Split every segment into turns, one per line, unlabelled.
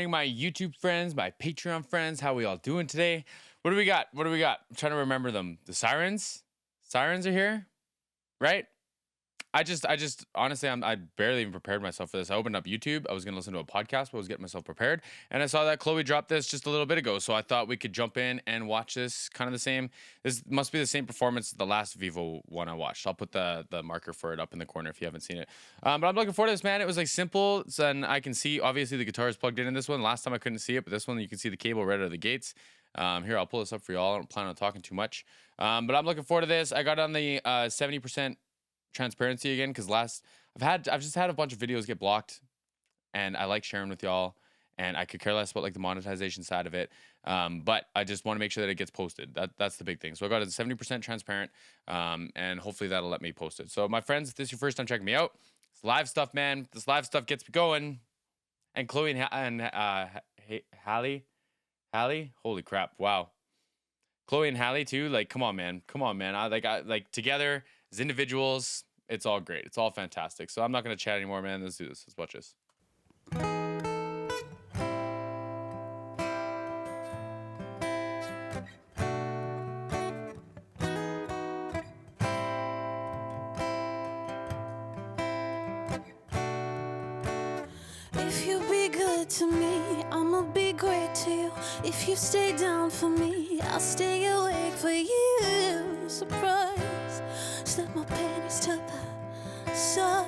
morning, my YouTube friends, my Patreon friends. How we all doing today? What do we got? What do we got? I'm trying to remember them. The sirens? Sirens are here, right? I just honestly, I barely even prepared myself for this. I opened up YouTube. I was going to listen to a podcast, but I was getting myself prepared. And I saw that Chloe dropped this just a little bit ago. So I thought we could jump in and watch this kind of the same. This must be the same performance as the last VEVO one I watched. I'll put the marker for it up in the corner if you haven't seen it. But I'm looking forward to this, man. It was like simple. And I can see, obviously, the guitar is plugged in this one. Last time I couldn't see it, but this one, you can see the cable right out of the gates. Here, I'll pull this up for y'all. I don't plan on talking too much. But I'm looking forward to this. I got on the 70% transparency again because I've just had a bunch of videos get blocked, and I like sharing with y'all, and I could care less about like the monetization side of it, but I just want to make sure that it gets posted. That's the big thing. So I got it 70% transparent, and hopefully that'll let me post it. So my friends, if this is your first time checking me out, it's live stuff, man. This live stuff gets me going. And Chloe and Hallie, holy crap, wow. Chloe and Hallie too, like come on man, I like together as individuals, it's all great, it's all fantastic. So I'm not gonna chat anymore, man. Let's do this. Let's watch this.
If you be good to me, I'ma be great to you. If you stay down for me, I'll stay awake for you. Surprise, slip my panties to the side.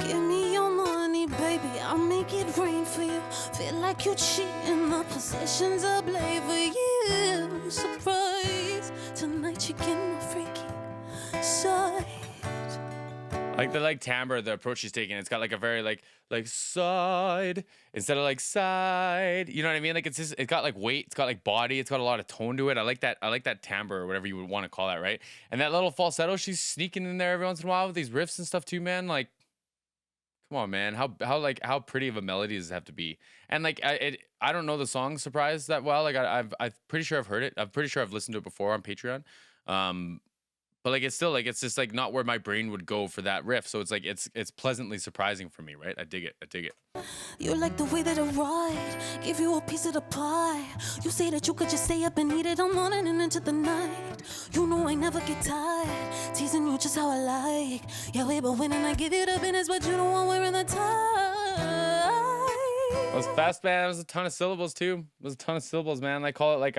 Give me your money, baby, I'll make it rain for you. Feel like you cheating, the positions I play for you. Surprise, tonight you get my freaky side.
Like the timbre, the approach she's taking, it's got like a very like side instead of like side. You know what I mean? Like it's got like weight, it's got like body, it's got a lot of tone to it. I like that timbre or whatever you would want to call that, right? And that little falsetto she's sneaking in there every once in a while with these riffs and stuff too, man. Like, come on, man. How pretty of a melody does it have to be? And like I don't know the song Surprise that well. Like I'm pretty sure I've heard it. I'm pretty sure I've listened to it before on Patreon. But like it's still like it's just like not where my brain would go for that riff. So it's like it's pleasantly surprising for me, right? I dig it.
You like the way that I ride, give you a piece of the pie. You say that you could just stay up and eat it all morning and into the night. You know I never get tired, teasing you just how I like. Yeah, we been winning, I give you the business, but you don't want wearing the tie.
That was fast, man. That was a ton of syllables too. It was a ton of syllables, man. I call it like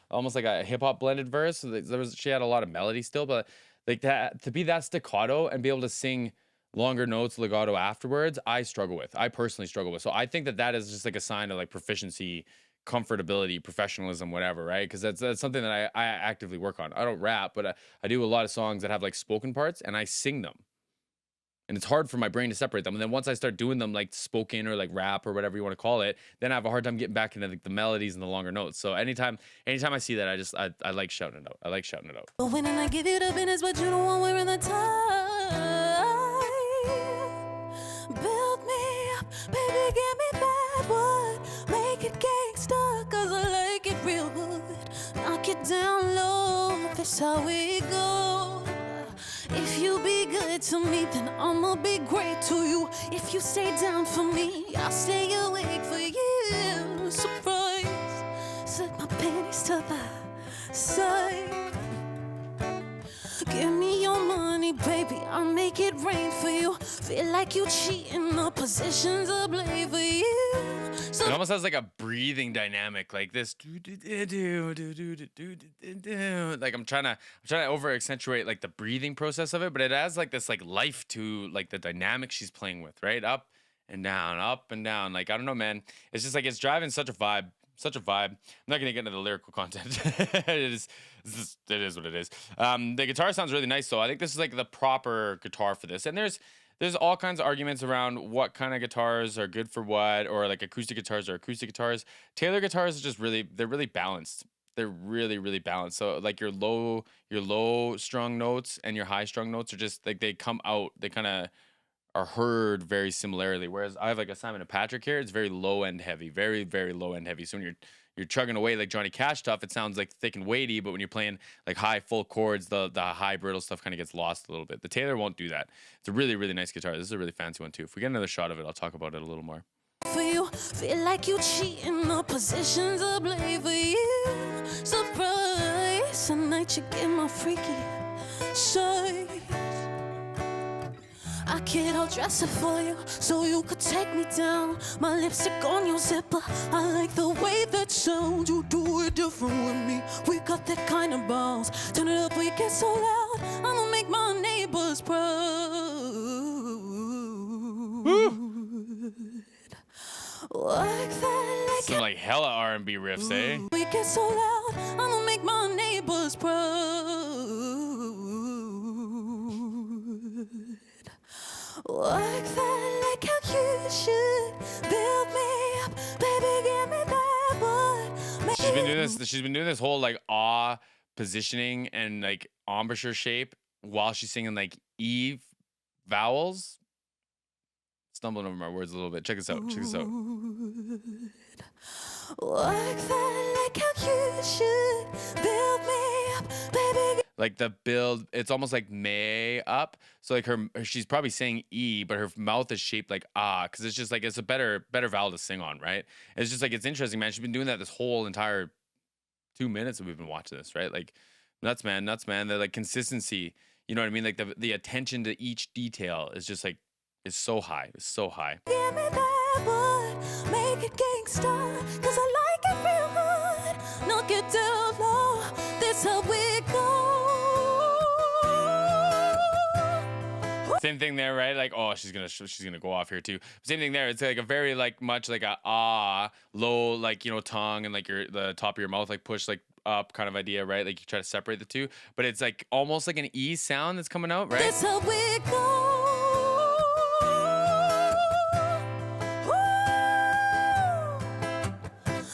almost like a hip hop blended verse. So she had a lot of melody still, but like that to be that staccato and be able to sing longer notes legato afterwards, I personally struggle with. So I think that is just like a sign of like proficiency, comfortability, professionalism, whatever, right? Because that's something that I actively work on. I don't rap, but I do a lot of songs that have like spoken parts and I sing them. And it's hard for my brain to separate them. And then once I start doing them like spoken or like rap or whatever you want to call it, then I have a hard time getting back into like the melodies and the longer notes. So anytime I see that, I like shouting it out. I like shouting it out.
But when I give you the business, but you don't want wearing the tie. Build me up, baby, give me that wood. Make it gangsta, cause I like it real good. Knock it down low, that's how we go. If you be good to me, then I'ma be great to you. If you stay down for me, I'll stay awake for you. Surprise, slip my panties to the side. Give me your money, baby, I'll make it rain for you. Feel like you cheating, the positions I play for you.
It almost has like a breathing dynamic, like this. Like I'm trying to over accentuate like the breathing process of it, but it has like this like life to like the dynamic she's playing with, right? Up and down, up and down. Like I don't know, man. It's just like it's driving such a vibe. I'm not gonna get into the lyrical content. It is what it is. The guitar sounds really nice, though. I think this is like the proper guitar for this. And there's all kinds of arguments around what kind of guitars are good for what, or like acoustic guitars or acoustic guitars. Taylor guitars are just they're really balanced. They're really, really balanced. So like your low strung notes and your high strung notes are just like they come out. They kind of are heard very similarly. Whereas I have like a Simon and Patrick here, it's very low end heavy, very, very low end heavy. So when you're chugging away like Johnny Cash stuff, it sounds like thick and weighty, but when you're playing like high full chords, the high brittle stuff kind of gets lost a little bit. The Taylor won't do that. It's a really, really nice guitar. This is a really fancy one too. If we get another shot of it, I'll talk about it a little more.
for you. Feel like you cheating, the positions are blame for you. Surprise, tonight you get my freaky side. I get all dressed up for you, so you could take me down. My lipstick on your zipper, I like the way that sounds. You do it different with me, we got that kind of bounce. Turn it up, we get so loud, I'ma make my neighbors proud. Work that like
Some like hella R&B riffs, eh?
we get so loud, I'ma make my neighbors proud. Work that like how you should. Build me up, baby, give me that wood.
She's been doing this. She's been doing this whole like ah positioning and like embouchure shape while she's singing like E vowels. Stumbling over my words a little bit. Check this out. Check this out.
Work that like how you should. Build me up, baby.
Like the build, it's almost like may up. So like she's probably saying E, but her mouth is shaped like ah, because it's just like it's a better vowel to sing on, right? It's just like it's interesting, man. She's been doing that this whole entire 2 minutes that we've been watching this, right? Like nuts, man. The like consistency, you know what I mean? Like the attention to each detail is just like is so high. It's so high.
Give me that wood, make it gangsta, cause I like it real good. Knock it down low, that's how we go.
Same thing there, right? Like, oh, she's gonna go off here too. Same thing there. It's like a very like much like a ah low, like, you know, tongue and like the top of your mouth like push like up kind of idea, right? Like you try to separate the two, but it's like almost like an E sound that's coming out, right?
That's how we go.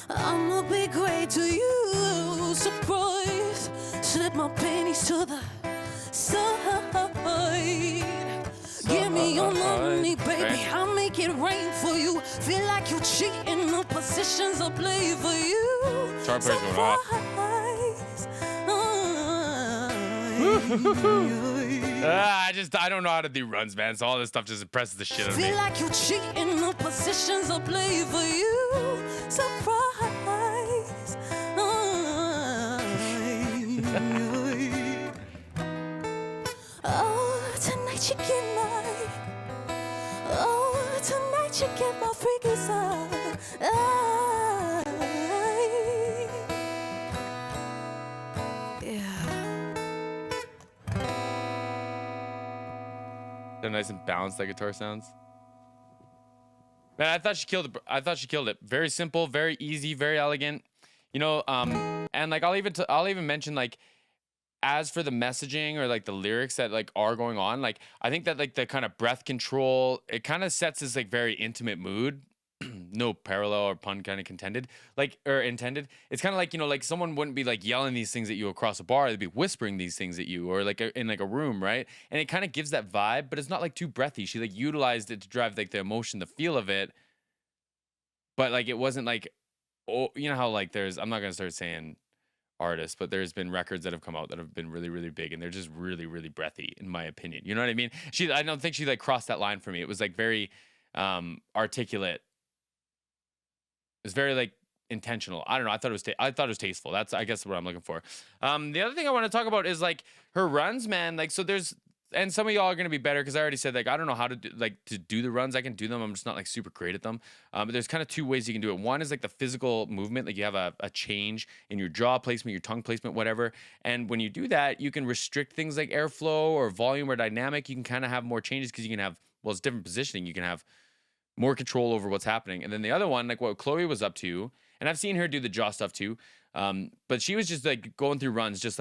I'ma be great to you. Surprise, slip my panties to the side. Give me your money, baby.
Right.
I'll make it rain for you. Feel like you cheating, the positions I play for you.
Sharp player's going off. I don't know how to do runs, man. So all this stuff just impresses the shit out of me.
Feel like you cheating, the positions I play for you. Surprise. Oh, tonight you get my. Oh, tonight you get my freaky side. Yeah.
They're nice and balanced, that guitar sounds. Man, I thought she killed it. I thought she killed it. Very simple, very easy, very elegant. You know, and like I'll even mention like, as for the messaging or like the lyrics that like are going on, like I think that like the kind of breath control, it kind of sets this like very intimate mood. No parallel or pun kind of contended, like or intended. It's kind of like, you know, like someone wouldn't be like yelling these things at you across a bar. They'd be whispering these things at you, or like in like a room, right? And it kind of gives that vibe, but it's not like too breathy. She like utilized it to drive like the emotion, the feel of it. But like it wasn't like, oh, you know how like there's, I'm not gonna start saying artists, but there's been records that have come out that have been really, really big, and they're just really, really breathy, in my opinion. You know what I mean? I don't think she like crossed that line for me. It was like very articulate. It was very like intentional. I don't know. I thought it was tasteful. That's, I guess, what I'm looking for. The other thing I want to talk about is like her runs, man. Like, so there's, and some of y'all are gonna be better because I already said like I don't know how to do the runs. I can do them. I'm just not like super great at them. But there's kind of two ways you can do it. One is like the physical movement. Like you have a change in your jaw placement, your tongue placement, whatever. And when you do that, you can restrict things like airflow or volume or dynamic. You can kind of have more changes because you can have, well, it's different positioning. You can have more control over what's happening. And then the other one, like what Chloe was up to, and I've seen her do the jaw stuff too. But she was just like going through runs, just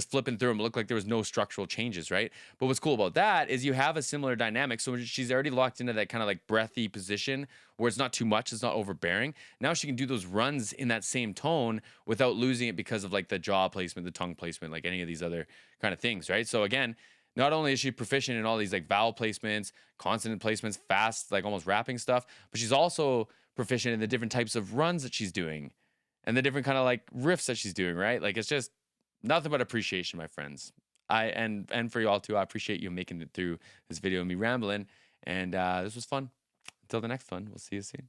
flipping through them. It looked like there was no structural changes, right? But what's cool about that is you have a similar dynamic. So she's already locked into that kind of like breathy position where it's not too much, it's not overbearing. Now she can do those runs in that same tone without losing it because of like the jaw placement, the tongue placement, like any of these other kind of things, right? So again, not only is she proficient in all these like vowel placements, consonant placements, fast, like almost rapping stuff, but she's also proficient in the different types of runs that she's doing and the different kind of like riffs that she's doing, right? Like it's just nothing but appreciation, my friends. And for y'all too, I appreciate you making it through this video and me rambling. And this was fun. Until the next one, we'll see you soon.